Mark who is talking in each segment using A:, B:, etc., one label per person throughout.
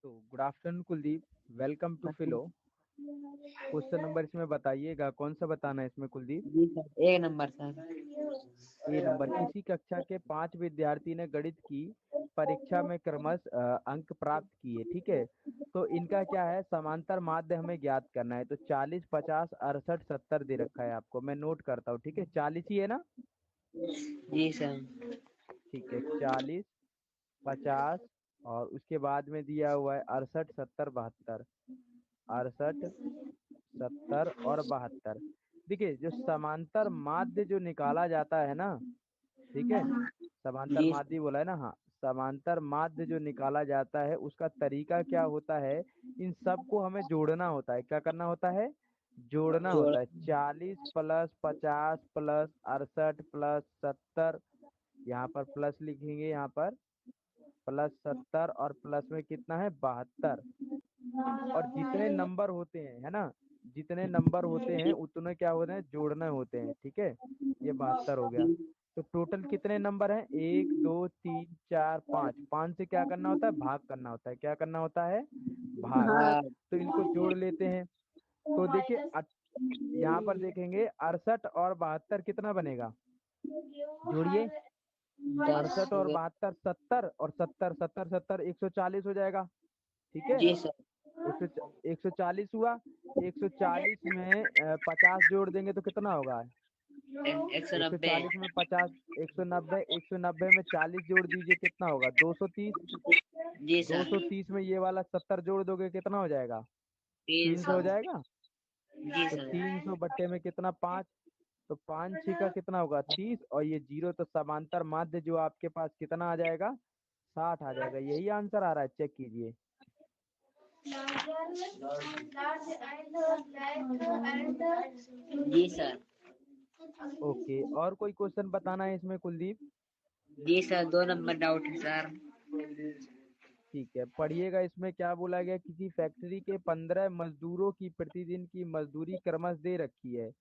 A: तो good afternoon Kuldeep. Welcome to Philo. Question number इसमें बताइएगा, कौन सा बताना है इसमें कुलदीप?
B: जी सर, एक नंबर सर।
A: A number. किसी कक्षा के 5 विद्यार्थी ने गणित की परीक्षा में क्रमशः अंक प्राप्त किए, ठीक है। तो इनका क्या है, समांतर माध्य हमें ज्ञात करना है। तो 40, 50, 68, 70 दे रखा है आपको, मैं नोट करता हूँ, ठीक है। 40 ही है ना?
B: जी सर।
A: ठीक है, 40, 50 और उसके बाद में दिया हुआ है 68, 70, 72। 68, 70 और 72। देखिए, जो समांतर माध्य जो निकाला जाता है ना, ठीक है, समांतर
B: जी
A: माध्य बोला है ना, हाँ। समांतर माध्य जो निकाला जाता है उसका तरीका क्या होता है, इन सबको हमें जोड़ना होता है। क्या करना होता है? जोड़ना
B: जोड़।
A: होता है। 40 प्लस 50 प्लस 68 प्लस 70, यहाँ पर प्लस लिखेंगे, यहाँ पर प्लस 70 और प्लस में कितना है, 72। और जितने नंबर होते हैं, है ना, जितने नंबर होते हैं उतने क्या होते हैं, जोड़ने होते हैं, ठीक है। ये 72 हो गया। तो टोटल कितने नंबर हैं? 1 2 3 4 5। 5 से क्या करना होता है, भाग करना होता है। क्या करना होता है? भाग।
B: हाँ।
A: तो इनको जोड़ लेते हैं। तो देखिए यहाँ पर देखेंगे 68 और 72 कितना बनेगा, जोड़िए।
B: 10
A: 68
B: हो
A: और
B: गए।
A: 72 70, और 70 70 70 140 हो जाएगा, ठीक है।
B: जी सर।
A: 140 हुआ। 140 में 50 जोड़ देंगे तो कितना होगा?
B: 190।
A: 140 में 50, 190। 190 में 40 जोड़ दीजिए, कितना होगा? 230।
B: जी सर।
A: 230 में ये वाला 70 जोड़ दोगे, कितना हो जाएगा? 300
B: 300।
A: हो जाएगा।
B: जी
A: तो
B: सर।
A: 300 बट्टे में कितना, 5। तो 5 6 का कितना होगा, 30। और ये जीरो, तो समांतर माध्य जो आपके पास कितना आ जाएगा, 60 आ जाएगा। यही आंसर आ रहा है, चेक कीजिए।
B: जी सर।
A: ओके, और कोई क्वेश्चन बताना है इसमें कुलदीप?
B: जी सर, 2 नंबर डाउट है सर।
A: ठीक है, पढ़िएगा। इसमें क्या बोला गया, किसी फैक्ट्री के 15 मजदूरों की प्रतिदिन की मजदूरी क्रमश दे रखी है।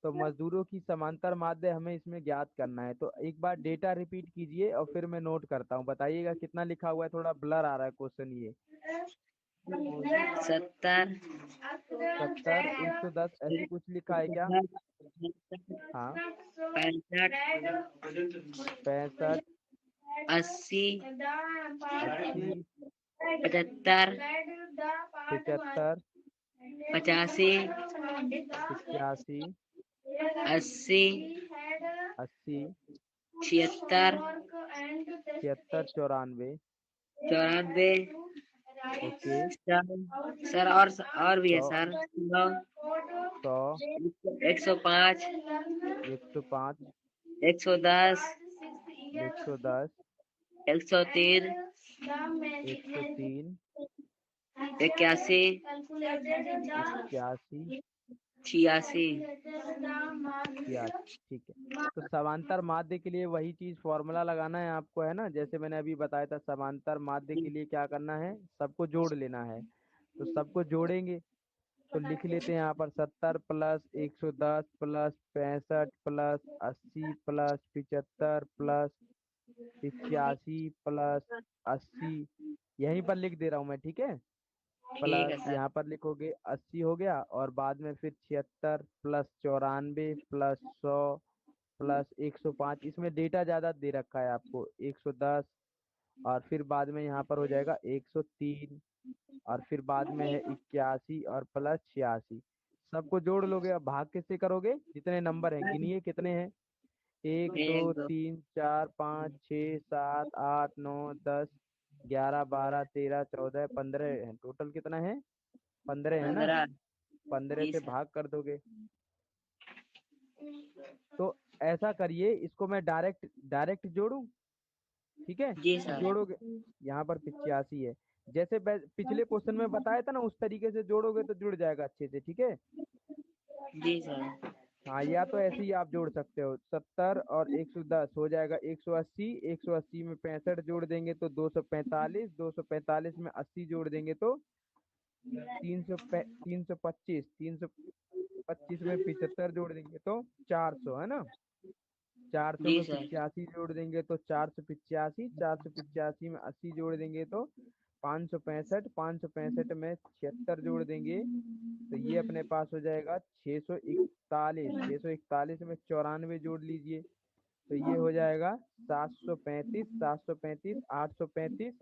A: तो मजदूरों की समांतर माध्य हमें इसमें ज्ञात करना है। तो एक बार डेटा रिपीट कीजिए और फिर मैं नोट करता हूँ। बताइएगा कितना लिखा हुआ है, थोड़ा ब्लर आ रहा है क्वेश्चन ये।
B: 70।
A: 70, 110 ऐसी कुछ लिखा है क्या? हाँ।
B: 65।
A: 65,
B: 80।
A: 80,
B: 75।
A: 75,
B: 85।
A: 85,
B: 80।
A: 80,
B: 76।
A: 76, 94।
B: 94।
A: ओके।
B: सर और भी है
A: 100,
B: सर।
A: 100,
B: 105।
A: 105,
B: 110।
A: 110,
B: 103।
A: 103,
B: 81।
A: 81,
B: 86।
A: 86, ठीक है। तो समांतर माध्य के लिए वही चीज फॉर्मूला लगाना है आपको, है ना। जैसे मैंने अभी बताया था, समांतर माध्य के लिए क्या करना है, सबको जोड़ लेना है। तो सबको जोड़ेंगे, तो लिख लेते हैं यहाँ पर 70 plus 110 plus 65 plus 80 plus 75 plus 85 plus 80। यहीं पर लिख दे रहा हूँ मैं, ठीक है।
B: ठीक
A: प्लस
B: है सर।
A: यहाँ पर लिखोगे 80 हो गया, और बाद में फिर 76 प्लस 94 प्लस 100 प्लस 105। इसमें डेटा ज्यादा दे रखा है आपको, 110। और फिर बाद में यहाँ पर हो जाएगा 103, और फिर बाद में है 81 और प्लस 86। सबको जोड़ लोगे। अब भाग किससे करोगे, जितने नंबर हैं गिनिए कितने हैं। 1 2 3 4 5 6 7 8 9 10 11 12 13 14 15 है। टोटल कितना है, 15 है ना।
B: 15।
A: 15
B: जी
A: से
B: सर।
A: भाग कर दोगे। तो ऐसा करिए, इसको मैं डायरेक्ट डायरेक्ट जोड़ूं, ठीक है।
B: जी
A: तो
B: सर।
A: जोड़ोगे, यहाँ पर 85 है। जैसे पिछले क्वेश्चन में बताया था ना, उस तरीके से जोड़ोगे तो जुड़ जाएगा अच्छे से, ठीक है।
B: जी सर।
A: हाँ, या तो ऐसे ही आप जोड़ सकते हो। 70 और 110 हो जाएगा 180। 180 में 65 जोड़ देंगे तो 245। 245 में 80 जोड़ देंगे तो 325। 325 में 75 जोड़ देंगे तो 400, है ना। 400
B: जी
A: में
B: सर।
A: 85 जोड़ देंगे तो 485, 485 में 80 जोड़ देंगे तो 565, 565 में 76 जोड़ देंगे तो ये अपने पास हो जाएगा 641, 641 में 94 जोड़ लीजिए तो ये हो जाएगा 735, 735, 835,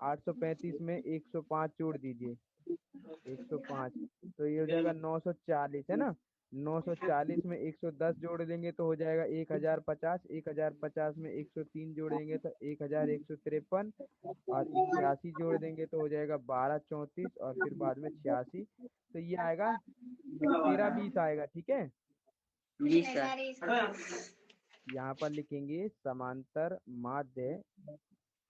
A: 835 में 105 जोड़ दीजिए 105 तो ये हो जाएगा 940 है ना। 940 में 110 जोड़ देंगे तो हो जाएगा 1050, 1050 में 103 जोड़ेंगे तो 1153 और 81 जोड़ देंगे तो हो जाएगा 1234 और फिर बाद में 86 तो ये आएगा 1320 आएगा ठीक है।
B: जी सर।
A: यहाँ पर लिखेंगे समांतर माध्य,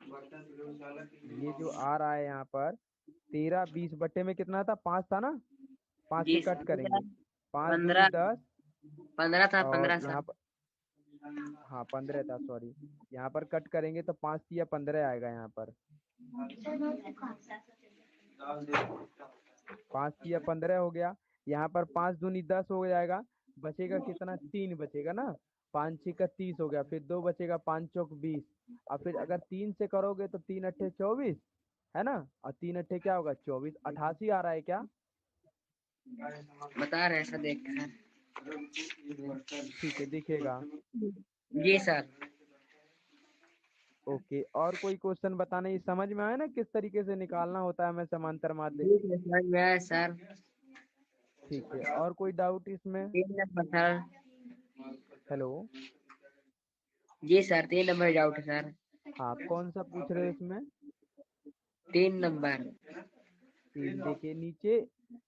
A: ये जो आ रहा है यहाँ पर 1320 बट्टे में कितना था, 5 था ना, 5 से
B: जी
A: कट
B: सर।
A: करेंगे, 5 दूनी
B: 15,
A: 10
B: 15 था,
A: और
B: 15
A: यहाँ
B: सर।
A: पर हाँ 15 था सॉरी, यहाँ पर कट करेंगे तो 5 या 15 आएगा यहाँ पर, 5 या 15 हो गया। यहाँ पर 5 दूनी 10 हो जाएगा, बचेगा कितना, 3 बचेगा ना, 5 6 का 30 हो गया, फिर 2 बचेगा, 5 चौक 20 और फिर अगर 3 से करोगे तो 3 अट्ठे 24 है ना, और 3 अट्ठे क्या होगा 24, 88 आ रहा है क्या।
B: बता रहे हैं सर, देख सर।
A: ठीक है दिखेगा।
B: जी सर।
A: ओके, और कोई क्वेश्चन बताना, ये समझ में आया ना किस तरीके से निकालना होता है हमें समांतर माध्य।
B: जी सर, समझ में आया सर।
A: ठीक है, और कोई डाउट इसमें।
B: 3 नंबर सर।
A: हेलो,
B: जी सर, 3 नंबर डाउट है सर।
A: हाँ कौन सा पूछ रहे हो इसमें।
B: 3 नंबर।
A: 3 देखिए नीचे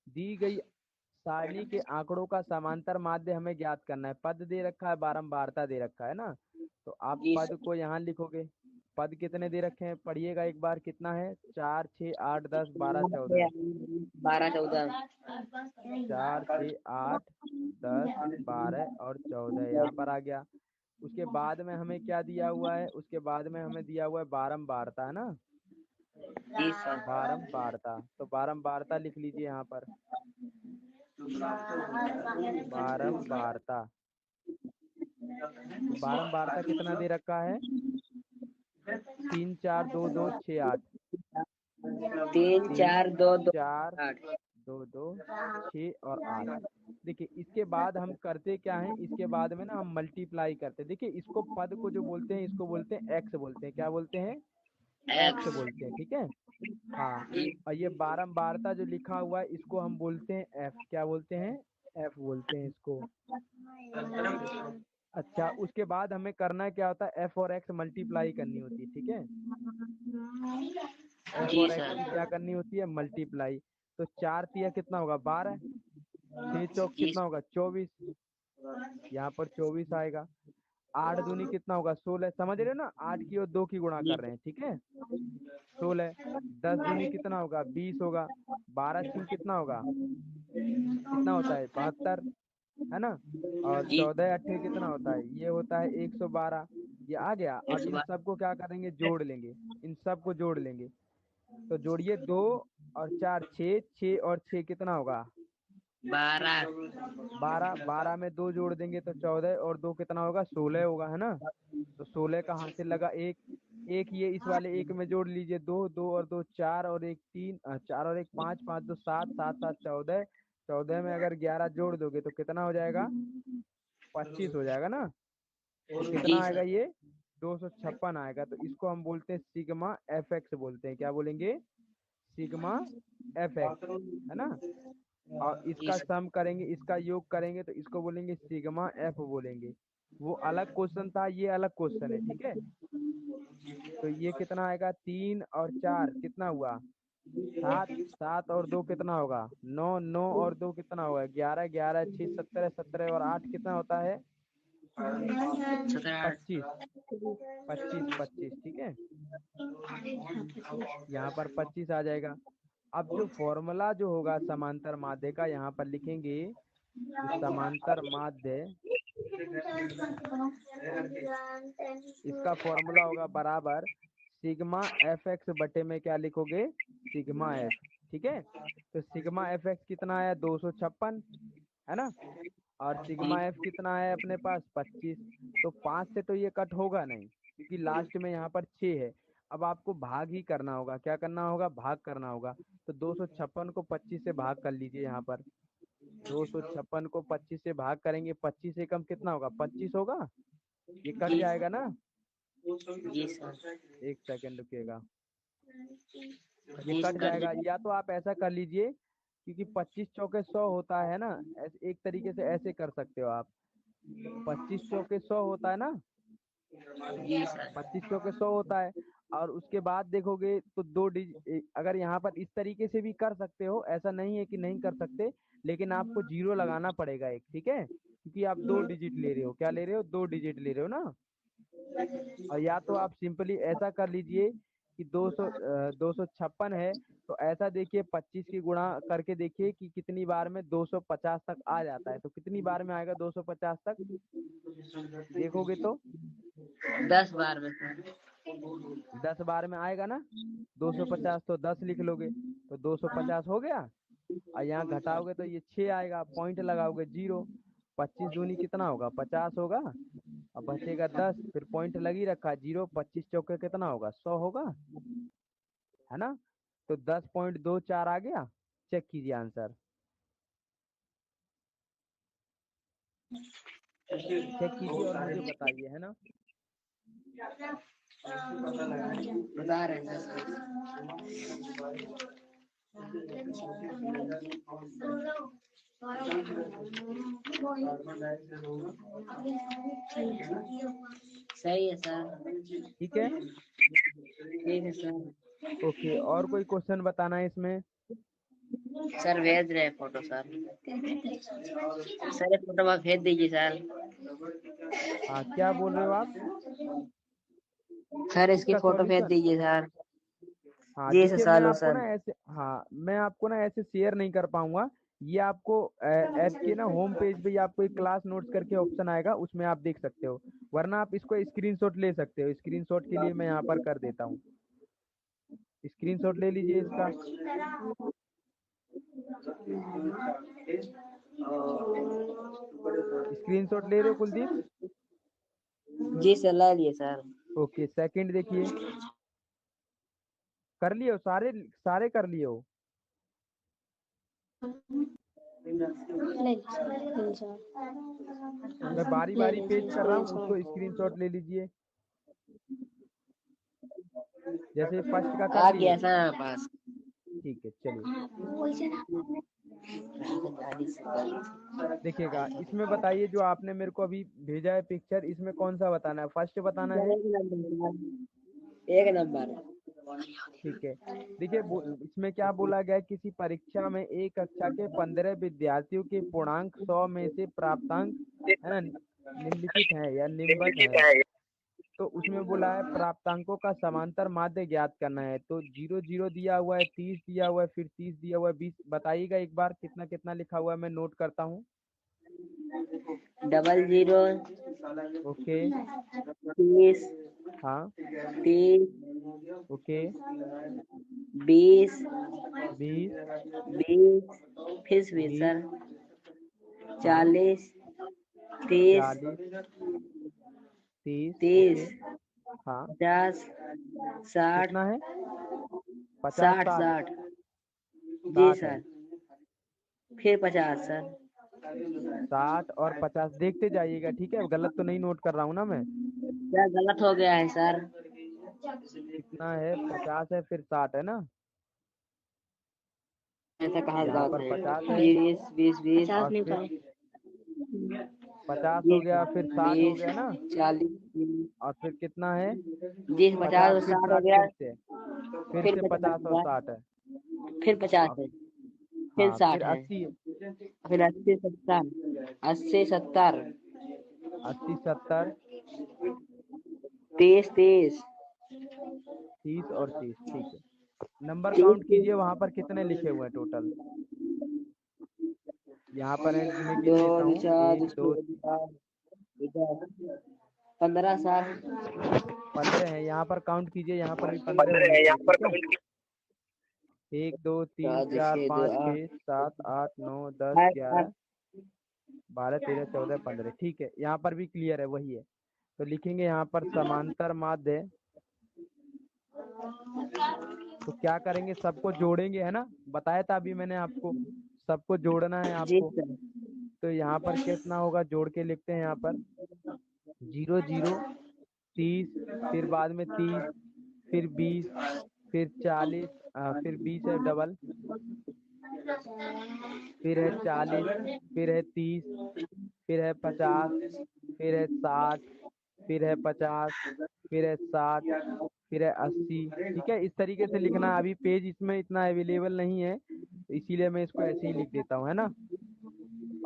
A: दी गई सारणी के आंकड़ों का समांतर माध्य हमें ज्ञात करना है, पद दे रखा है, बारंबारता दे रखा है ना, तो आप
B: जी
A: पद
B: सर।
A: को यहाँ लिखोगे। पद कितने दे रखे हैं पढ़िएगा एक बार, कितना है, 4 6 8 10 12 14,
B: 12 14।
A: 4 6 8 10 12 और 14 यहाँ पर आ गया। उसके बाद में हमें क्या दिया हुआ है, उसके बाद में हमें दिया हुआ है बारंबारता है ना,
B: जी सर।
A: बारंबारता, तो बारंबारता लिख लीजिए यहाँ पर, बारंबारता, तो बारंबारता कितना दे रखा है, 3 4 2 2 6 8,
B: 3
A: 3
B: 4 2 2
A: 4
B: 8।
A: 2 2 6 और 8। देखिए इसके बाद हम करते क्या है, इसके बाद में ना हम मल्टीप्लाई करते हैं। देखिए इसको पद को जो बोलते हैं इसको बोलते हैं एक्स बोलते हैं, क्या बोलते हैं, एक्स
B: एक्स।
A: बोलते हैं ठीक है। हाँ,
B: जी।
A: और ये बारंबारता जो लिखा हुआ है इसको हम बोलते हैं एफ, क्या बोलते हैं, एफ बोलते हैं इसको। अच्छा, उसके बाद हमें करना क्या होता है, एफ और एक्स मल्टीप्लाई करनी होती है ठीक है, एफ
B: जी
A: और एक्स
B: सर।
A: की क्या करनी होती है, मल्टीप्लाई। तो 4 तिया कितना होगा 12, 6 चौक
B: जी
A: कितना होगा 24, यहाँ पर 24 आएगा। 8 दूनी कितना होगा 16, समझ रहे हो ना, 8 की और 2 की गुणा
B: जी
A: कर रहे हैं ठीक है, 16। 10 दूनी कितना होगा 20 होगा, 12 छीं कितना होगा, कितना होता है 72 है ना, और
B: जी
A: 14 अट्ठे कितना होता है, ये होता है 112। ये आ गया। अब इन
B: 112।
A: सबको क्या करेंगे, जोड़ लेंगे, इन सबको जोड़ लेंगे, तो जोड़िए 2 और 4 6, 6 और 6 कितना होगा
B: 12।
A: 12, 12 में 2 जोड़ देंगे तो 14 और 2 कितना होगा 16 होगा है ना, तो 16 का हासिल लगा एक, एक ये इस वाले एक में जोड़ लीजिए, 2 2 और 2 4 और 1 3, 4 और 1 5, 5 2 7, 7 7 14, 14 में अगर 11 जोड़ दोगे तो कितना हो जाएगा 25 हो जाएगा ना, तो कितना
B: जी
A: आएगा
B: सर।
A: ये 256 आएगा। तो इसको हम बोलते हैं सिग्मा एफ एक्स बोलते हैं, क्या बोलेंगे, सिग्मा एफ एक्स है ना। और
B: जी
A: इसका
B: सर।
A: सम करेंगे, इसका योग करेंगे तो इसको बोलेंगे सिग्मा एफ बोलेंगे। वो अलग क्वेश्चन था, ये अलग क्वेश्चन है ठीक है। तो ये कितना आएगा, 3 और 4 कितना हुआ 7, 7 और 2 कितना होगा 9, 9 और 2 कितना होगा 11, 11 6 17, 17 और 8 कितना होता है
B: 17।
A: 25, 25 25 ठीक है, यहाँ पर 25 आ जाएगा। अब जो फॉर्मूला जो होगा समांतर माध्य का यहाँ पर लिखेंगे, जो समांतर माध्य, इसका फॉर्मूला होगा बराबर सिग्मा एफ एक्स बटे में क्या लिखोगे, सिग्मा एफ ठीक है। तो सिग्मा एफ एक्स कितना आया 256 है ना, और सिग्मा एफ कितना है अपने पास 25। तो 5 से तो ये कट होगा नहीं, क्योंकि लास्ट में यहाँ पर 6 है। अब आपको भाग ही करना होगा, क्या करना होगा, भाग करना होगा। तो 256 को 25 से भाग कर लीजिए। यहाँ पर 256 को 25 से भाग करेंगे, 25 से कम कितना होगा, 25 होगा। ये कट
B: जी
A: जाएगा ना।
B: जी सर।
A: एक सेकंड रुकिएगा, ये
B: जी
A: कट
B: कर
A: जाएगा। या तो आप ऐसा कर लीजिए, क्योंकि 25 चौके 100 होता है ना, ऐसे एक तरीके से ऐसे कर सकते हो आप। 25 चौके 100 होता है ना,
B: जी सर।
A: 25 चौके 100 होता है। और उसके बाद देखोगे तो अगर यहाँ पर इस तरीके से भी कर सकते हो, ऐसा नहीं है कि नहीं कर सकते, लेकिन आपको जीरो लगाना पड़ेगा एक, ठीक है, क्योंकि आप 2 डिजिट ले रहे हो। क्या ले रहे हो, 2 डिजिट ले रहे हो ना। और या तो आप सिंपली ऐसा कर लीजिए कि 256 है, तो ऐसा देखिए 25 की गुणा करके देखिए कि कितनी बार में 250 तक आ जाता है। तो कितनी बार में आएगा 250 तक, देखोगे तो
B: 10 बार में सर।
A: 10 बार में आएगा ना। 250 तो 10 लिख लोगे, तो 250 हो गया। और यहाँ घटाओगे तो ये 6 आएगा, पॉइंट लगाओगे 0। 25 दूनी कितना होगा, 50 होगा। अब बचेगा 10, फिर पॉइंट लगी रखा है 0। 25 चौके कितना होगा, 100 होगा, है ना। तो 10.24 आ गया। चेक कीजिए आंसर, चेक कीजिए और मुझे बताइए, है ना।
B: बता रहे हैं सर। सही है सर।
A: ठीक है।
B: ठीक है सर।
A: ओके, और कोई क्वेश्चन बताना है इसमें।
B: सर भेज रहे हैं फोटो सर। सर ये फोटो आप भेज दीजिए सर।
A: हाँ, क्या बोल रहे हो आप,
B: सर इसकी
A: इसका
B: फोटो भेज
A: सॉल्यूशन।
B: दीजिए सर।
A: हाँ
B: जी सर
A: देखिए, मैं आपको ना
B: सॉल्यूशन।
A: ऐसे, हाँ मैं आपको ना ऐसे शेयर नहीं कर पाऊंगा। ये आपको ऐप के ना होम पेज पे ही आपको एक क्लास नोट्स करके ऑप्शन आएगा, उसमें आप देख सकते हो। वरना आप इसको स्क्रीनशॉट ले सकते हो। स्क्रीनशॉट के लिए मैं यहाँ पर कर देता हूँ, स्क्रीनशॉट ले लीजिए इसका। स्क्रीनशॉट ले रहे हो कुलदीप।
B: जी सर ला लिए सर।
A: ओके, सेकंड देखिए, कर लिए हो सारे, सारे कर लिए हो। मैं बारी बारी पेज कर रहा हूँ, उसको स्क्रीनशॉट ले लीजिए। जैसे फर्स्ट का कर
B: आ
A: लिए।
B: गया सर हमारे पास।
A: ठीक है, चलिए देखिएगा। इसमें बताइए, जो आपने मेरे को अभी भेजा है पिक्चर, इसमें कौन सा बताना है, फर्स्ट बताना है।
B: एक नंबर।
A: ठीक है, देखिए इसमें क्या बोला गया है, किसी परीक्षा में एक कक्षा के 15 विद्यार्थियों के पूर्णांक 100 में से प्राप्तांक, है ना, निम्नलिखित है या निम्नबत है। तो उसमें बोला है प्राप्तांकों का समांतर माध्य ज्ञात करना है। तो 0 0 दिया हुआ है, 30 दिया हुआ है, फिर 30 दिया हुआ है, 20। बताइएगा एक बार कितना कितना लिखा हुआ है, मैं नोट करता हूँ।
B: 00
A: ओके।
B: 30
A: हाँ।
B: 30
A: ओके।
B: 20
A: 20।
B: 20 फिर 20
A: 20।
B: सर।
A: हाँ।
B: 40 30
A: 40। 30।
B: 30
A: ओके। हाँ।
B: 50 60
A: कितना है, 50
B: 60
A: 60
B: 60 जी
A: 60 है।
B: सर। फिर 50 सर।
A: 60 और 50 देखते जाइएगा, ठीक है, गलत तो नहीं नोट कर रहा हूँ ना मैं।
B: क्या गलत हो गया है सर?
A: कितना है, 50 है, फिर 60 है ना।
B: ऐसा कहा
A: यहाँ
B: गलत
A: पर
B: है?
A: 50 है,
B: 20 20 20
A: और फिर 50
B: जी
A: हो गया, फिर 60 हो
B: 20
A: गया ना।
B: 40
A: और फिर कितना है,
B: जी 50
A: 50
B: और
A: फिर
B: 60 हो
A: 60
B: गया।
A: फिर
B: फिर
A: से
B: 50
A: 50 और
B: हुआ।
A: 60 है।
B: फिर 50
A: और
B: है। फिर
A: हाँ, फिर
B: 60 है।
A: 80 है।
B: फिर 80 70 80 70
A: 80 70
B: 30 30
A: 30 और 30, ठीक है। नंबर
B: 30
A: काउंट कीजिए, वहां पर कितने लिखे हुए हैं टोटल। यहाँ पर है, मैं गिन
B: दो
A: लेता हूँ,
B: चार
A: 1 2
B: 15 साल
A: 15 है। यहाँ पर काउंट कीजिए, यहाँ पर भी 15 होने चाहिए, ठीक है। 1 2 3 4
B: देखिए
A: 5
B: दो
A: 6 7 8 9 10
B: 8
A: 11 12 13 14 15, ठीक है, यहाँ पर भी क्लियर है, वही है। तो लिखेंगे यहाँ पर समांतर माध्य। तो क्या करेंगे, सबको जोड़ेंगे, है ना, बताया था अभी मैंने आपको, सबको जोड़ना है
B: जी
A: आपको।
B: सर।
A: तो यहाँ पर कितना होगा, जोड़ के लिखते हैं यहाँ पर 0 0 30, फिर बाद में 30, फिर 20, फिर 40, फिर 20 है डबल, फिर है 40, फिर है 30, फिर है 50, फिर है 60, फिर है 50, फिर है 60, फिर है 80। ठीक है, इस तरीके से लिखना है। अभी पेज इसमें इतना अवेलेबल नहीं है, तो इसीलिए मैं इसको ऐसे ही लिख देता हूँ, है ना।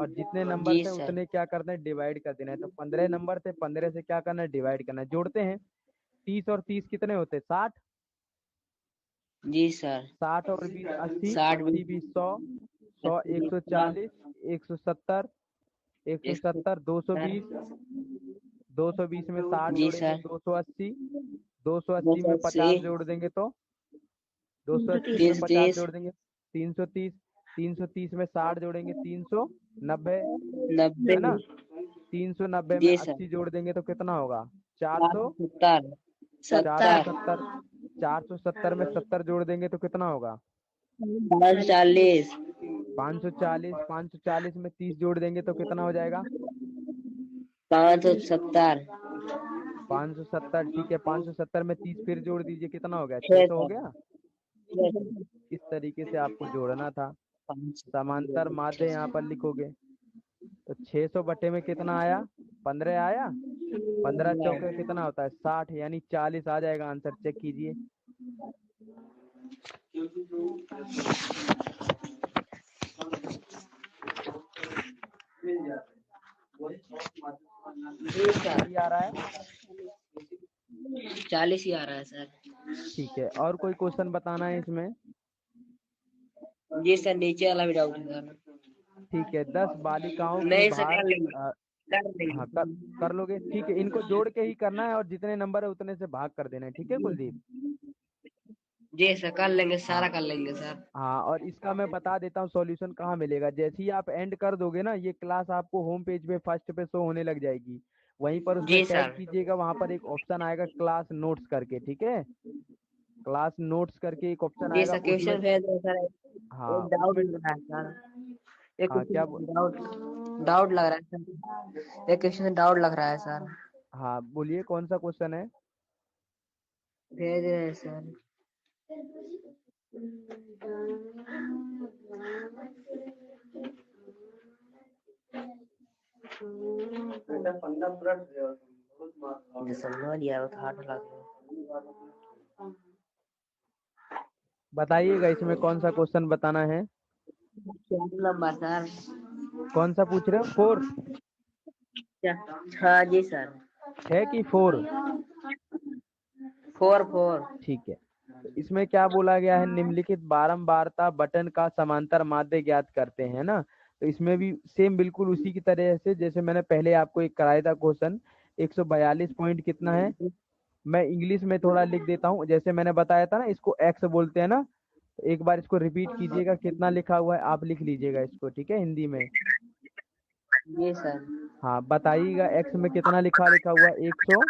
A: और जितने नंबर
B: जी
A: थे
B: सर।
A: उतने क्या करना है, डिवाइड कर देना है। तो 15 नंबर थे, 15 से क्या करना है, डिवाइड करना है। जोड़ते हैं, 30 और 30 कितने होते हैं, 60।
B: जी सर।
A: 60 और 20 80,
B: 60
A: 80 20 100, 100 140, 170, 170 220, 220 में 60
B: जी
A: जोड़ेंगे
B: सर।
A: 280, 280 में
B: 280,
A: 50 जोड़ देंगे तो 280 में
B: 30
A: 50
B: 30,
A: जोड़ देंगे 330, 330 में 60 जोड़ेंगे 390,
B: 90।
A: है ना। 390 में
B: जी सर।
A: 80 जोड़ देंगे तो कितना होगा, 400,
B: 470, 70,
A: 470, 470 में 70 जोड़ देंगे तो कितना होगा,
B: 540,
A: 540, 540 में 30 जोड़ देंगे तो कितना हो जाएगा,
B: 570,
A: 570, ठीक है। 570 में 30 फिर जोड़ दीजिए, कितना हो गया, 600 हो
B: 600,
A: गया। इस तरीके से आपको जोड़ना था। समांतर माध्य यहाँ पर लिखोगे तो 600 बटे में कितना आया, 15 आया। 15 चौके कितना होता है, 60, यानी 40 आ जाएगा आंसर। चेक कीजिए।
B: जी सर।
A: सही आ रहा है,
B: 40 ही आ रहा है सर।
A: ठीक है। और कोई क्वेश्चन बताना है इसमें,
B: जी सर, नीचे वाला भी डाउट है सर।
A: ठीक है। 10 बालिकाओं के
B: नहीं सर,
A: भार,
B: कर लेंगे, कर
A: हाँ
B: लेंगे।
A: कर लोगे, ठीक है। इनको जोड़ के ही करना है और जितने नंबर है उतने से भाग कर देना है, ठीक है कुलदीप।
B: जी सर, कर लेंगे,
A: हाँ
B: सारा कर लेंगे सर।
A: हाँ, और इसका मैं बता देता हूँ सॉल्यूशन कहाँ मिलेगा। जैसे ही आप एंड कर दोगे ना, ये क्लास आपको होम पेज पे फर्स्ट पे शो होने लग जाएगी। वहीं पर उसमें
B: जी
A: टैप
B: सर।
A: कीजिएगा, वहां पर एक ऑप्शन आएगा क्लास नोट्स करके, ठीक है। क्लास नोट्स करके एक ऑप्शन
B: जी
A: आएगा
B: सर,
A: उसमें।
B: क्वेश्चन भेज दो सर।
A: हाँ
B: एक डाउट
A: उसमें,
B: लग रहा है सर। एक
A: हाँ क्या
B: क्वेश्चन डाउट डाउट लग रहा है सर। एक क्वेश्चन डाउट लग रहा है सर।
A: हाँ बोलिए, कौन सा क्वेश्चन है।
B: भेज रहे हैं सर। मुझे समझ नहीं आया, वो हार्ड लग रहा है।
A: बताइएगा इसमें कौन सा क्वेश्चन बताना है।
B: क्या नंबर सर?
A: कौन सा पूछ रहे हो, 4
B: क्या? हाँ जी सर।
A: है कि 4।
B: 4 4।
A: ठीक है। तो इसमें क्या बोला गया है, निम्नलिखित बारंबारता बटन का समांतर माध्य ज्ञात करते हैं ना। तो इसमें भी सेम बिल्कुल उसी की तरह से जैसे मैंने पहले आपको एक कराया था क्वेश्चन। 142 पॉइंट कितना है, मैं इंग्लिश में थोड़ा लिख देता हूँ। जैसे मैंने बताया था ना, इसको एक्स बोलते हैं ना। तो एक बार इसको रिपीट कीजिएगा, कितना लिखा हुआ है आप लिख लीजिएगा इसको, ठीक है, हिंदी में।
B: जी सर।
A: हाँ बताइएगा, एक्स में कितना लिखा लिखा हुआ है, 100,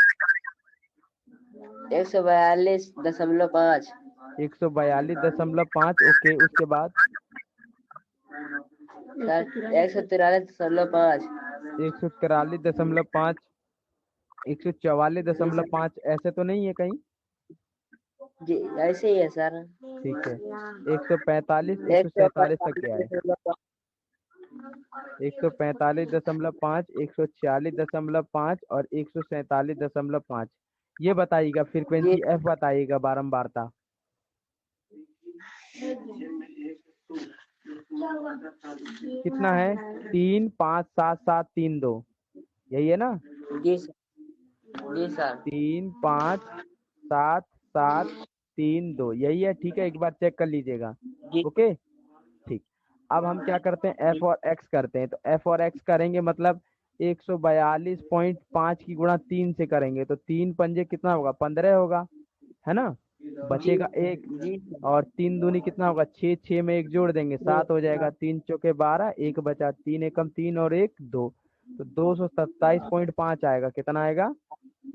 B: 142.5।
A: 142.5, ओके। उसके बाद
B: सर 143.5।
A: 143.5, 144.5, ऐसे तो नहीं है कहीं।
B: जी ऐसे ही है सर।
A: ठीक है, 145
B: एक सौ
A: 147 तक गया है। 145.5, 146.5 और 147.5, ये बताइएगा
B: जी
A: फ्रीक्वेंसी एफ, बताइएगा बारंबारता। कितना है, 3 5 7 7 3 2, यही है ना।
B: जी सर। जी सर।
A: 3 5 7 7 3 2, यही है, ठीक है। एक बार चेक कर लीजिएगा,
B: जी
A: ओके, ठीक। अब हम क्या करते हैं, एफ और एक्स करते हैं। तो एफ और एक्स करेंगे मतलब 142.5 की गुणा 3 से करेंगे तो 3 पंजे कितना होगा, 15 होगा, है ना। बचेगा एक,
B: जी सर।
A: और 3 दूनी कितना होगा 6, 6 में एक जोड़ देंगे 7 हो जाएगा, 3 चौके 12, एक बचा, 3 एकम 3 और एक 2, तो 227.5 आएगा। कितना आएगा?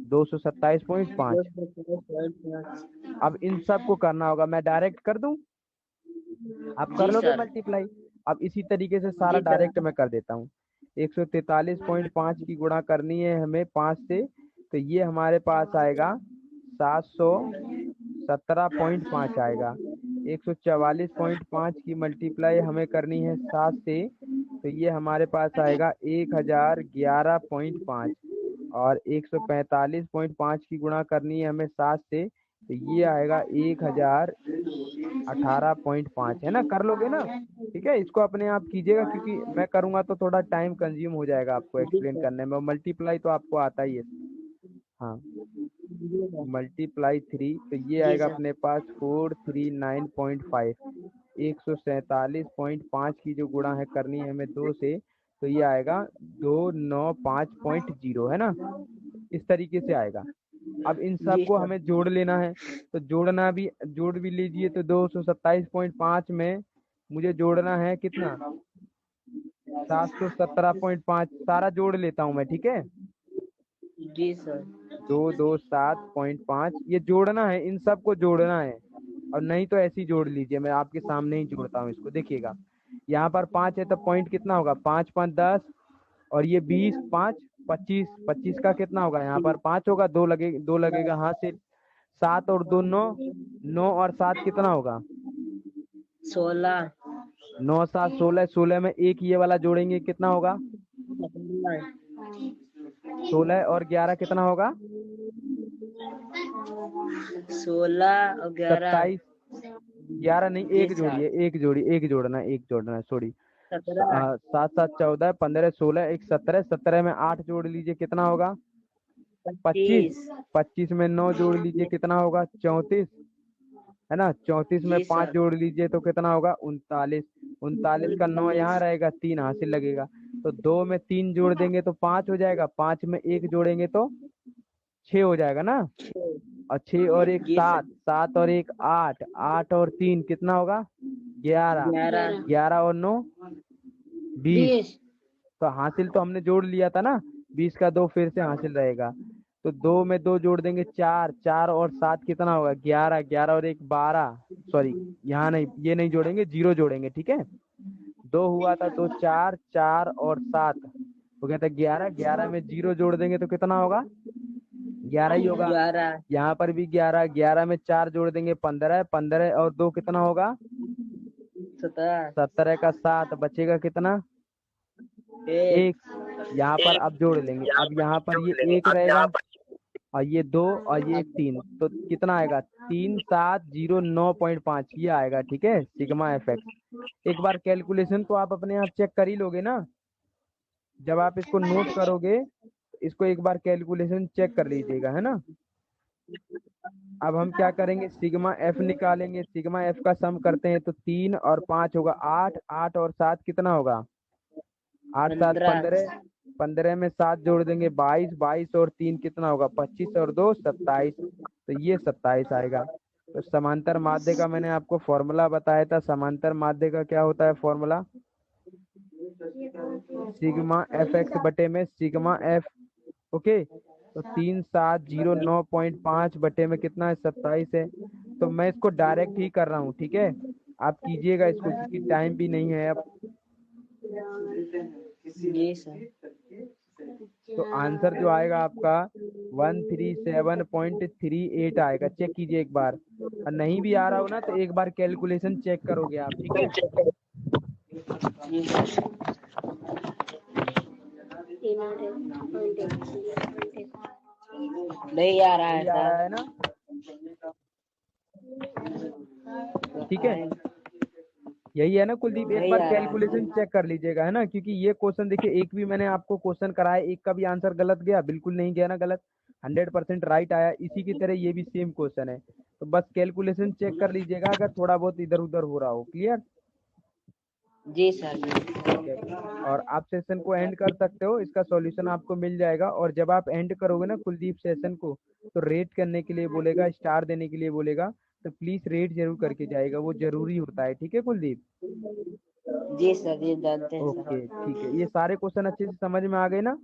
A: 227.5।
B: 227.5।
A: अब इन सब को करना होगा, मैं डायरेक्ट कर दूं, आप कर
B: जी
A: लोगे
B: सर।
A: मल्टीप्लाई। अब इसी तरीके से सारा
B: जी सर।
A: डायरेक्ट मैं कर देता हूँ। 143.5 की गुणा करनी है हमें 5 से, तो ये हमारे पास आएगा 717.5 आएगा। 144.5 की मल्टीप्लाई हमें करनी है 7 से, तो ये हमारे पास आएगा 1011.5। और 145.5 की गुणा करनी है हमें 7 से, तो ये आएगा 1018.5, है ना? कर लोगे ना? ठीक है, इसको अपने आप कीजिएगा, क्योंकि मैं करूंगा तो थोड़ा टाइम कंज्यूम हो जाएगा आपको
B: जी
A: एक्सप्लेन
B: सर।
A: करने में, मल्टीप्लाई तो आपको आता ही है। हाँ,
B: जी सर।
A: मल्टीप्लाई 3, तो ये
B: जी
A: आएगा
B: सर।
A: अपने पास 439.5। 147.5 की जो गुणा है करनी है हमें 2 से, तो ये आएगा 295.0, है ना? इस तरीके से आएगा। अब इन
B: जी
A: सबको
B: सर।
A: हमें जोड़ लेना है, तो जोड़ भी लीजिए, तो 227.5 में मुझे जोड़ना है कितना? 717.5, सारा जोड़ लेता हूँ मैं, ठीक है?
B: जी सर।
A: 227.5 ये जोड़ना है, इन सबको जोड़ना है। और नहीं तो ऐसे ही जोड़ लीजिए, मैं आपके सामने ही जोड़ता हूँ इसको, देखिएगा। यहाँ पर 5 है तो पॉइंट कितना होगा? 5 5 10, और ये 20 5 25, 25 का कितना होगा? यहाँ पर 5 होगा, दो लगेगा हाथ से। 7 और 2 9, 9 और 7 कितना होगा?
B: 16।
A: 9 7 16, 16 में एक ये वाला जोड़ेंगे कितना होगा? 16 और 11 कितना होगा?
B: 16 और 11।
A: 27। 11 नहीं,
B: जी
A: एक
B: सर।
A: जोड़िए, एक जोड़ना है, सॉरी।
B: 17।
A: 7 7 14, 15 16, एक 17, 17 में 8 जोड़ लीजिए कितना होगा? 25।
B: 25।
A: 25 में 9 जोड़ लीजिए
B: जी।
A: कितना होगा? 34, है ना? 34 में
B: जी
A: 5
B: सर।
A: जोड़ लीजिए तो कितना होगा? 39। 39 का 9 यहाँ
B: 39।
A: रहेगा, 3 हासिल लगेगा, तो 2 में 3 जोड़ देंगे तो 5 हो जाएगा, 5 में 1 जोड़ेंगे तो 6 हो जाएगा ना?
B: 6।
A: और 6 और 1
B: जी सर।
A: 7, 7 और 1 8, 8 और 3 कितना होगा? 11।
B: 11।
A: 11 और 9 20।
B: 20।
A: तो हासिल तो हमने जोड़ लिया था ना, 20 का 2 फिर से हासिल रहेगा, तो 2 में 2 जोड़ देंगे 4, 4 और 7 कितना होगा? 11, 11 और 1 12, सॉरी, यहाँ नहीं, ये नहीं जोड़ेंगे, जीरो जोड़ेंगे, ठीक है? 2 हुआ था तो 4, 4 और 7 हो गया था 11, 11 में जीरो जोड़ देंगे तो कितना होगा? 11 ही होगा।
B: 11।
A: यहाँ पर भी 11, 11 में 4 जोड़ देंगे 15, 15 और 2 कितना होगा?
B: 17।
A: 17 का 7 बचेगा कितना?
B: 1।
A: एक। यहाँ पर अब जोड़ लेंगे, अब यहाँ पर ये एक रहेगा, और ये 2, और ये 3, तो कितना आएगा? 3709.5 ये आएगा, ठीक है? Sigma F x. एक बार कैलकुलेशन तो आप अपने आप चेक कर ही लोगे ना, जब आप इसको नोट करोगे, इसको एक बार कैलकुलेशन चेक कर लीजिएगा, है ना? अब हम क्या करेंगे? सिग्मा एफ निकालेंगे, सिग्मा एफ का सम करते हैं तो 3 और 5 होगा 8, 8 और 7 कितना होगा? 8 7
B: 15।
A: 15, 15 में 7 जोड़ देंगे 22, 22 और 3 कितना होगा? 25 और 2 27, तो ये 27 आएगा। तो समांतर माध्य का मैंने आपको फॉर्मूला बताया था, समांतर माध्य का क्या होता है फॉर्मूला? सिग्मा एफ एक्स बटे में सिग्मा एफ। ओके, तो 3709.5 बटे में कितना है? 27 है। तो मैं इसको डायरेक्ट ही कर रहा हूँ, ठीक है? आप कीजिएगा इसको, क्योंकि टाइम भी नहीं है अब।
B: जी सर।
A: तो आंसर जो आएगा आपका 137.38 आएगा। चेक कीजिए एक बार, और नहीं भी आ रहा हो ना तो एक बार कैलकुलेशन चेक करोगे आप, ठीक है?
B: जी सर। नहीं आ रहा है
A: नहीं आ
B: सर।
A: रहा है ना? ठीक है, यही है ना कुलदीप? एक
B: नहीं
A: बार
B: आ रहा है
A: कैलकुलेशन
B: सर।
A: चेक कर लीजिएगा, है ना? क्योंकि ये क्वेश्चन देखिए, एक भी मैंने आपको क्वेश्चन कराया, एक का भी आंसर गलत गया? बिल्कुल नहीं गया ना गलत, 100% राइट आया। इसी की तरह ये भी सेम क्वेश्चन है, तो बस कैलकुलेशन चेक कर लीजिएगा अगर थोड़ा बहुत इधर उधर हो रहा हो। क्लियर?
B: जी सर जी।
A: ठीक है, और आप सेशन को एंड कर सकते हो, इसका सॉल्यूशन आपको मिल जाएगा। और जब आप एंड करोगे ना कुलदीप सेशन को, तो रेट करने के लिए बोलेगा, स्टार देने के लिए बोलेगा, तो प्लीज रेट जरूर करके जाएगा, वो जरूरी होता है। ठीक है कुलदीप?
B: जी सर, ये जानते हैं
A: ओके
B: सर।
A: ठीक है, ये सारे क्वेश्चन अच्छे से समझ में आ गए ना?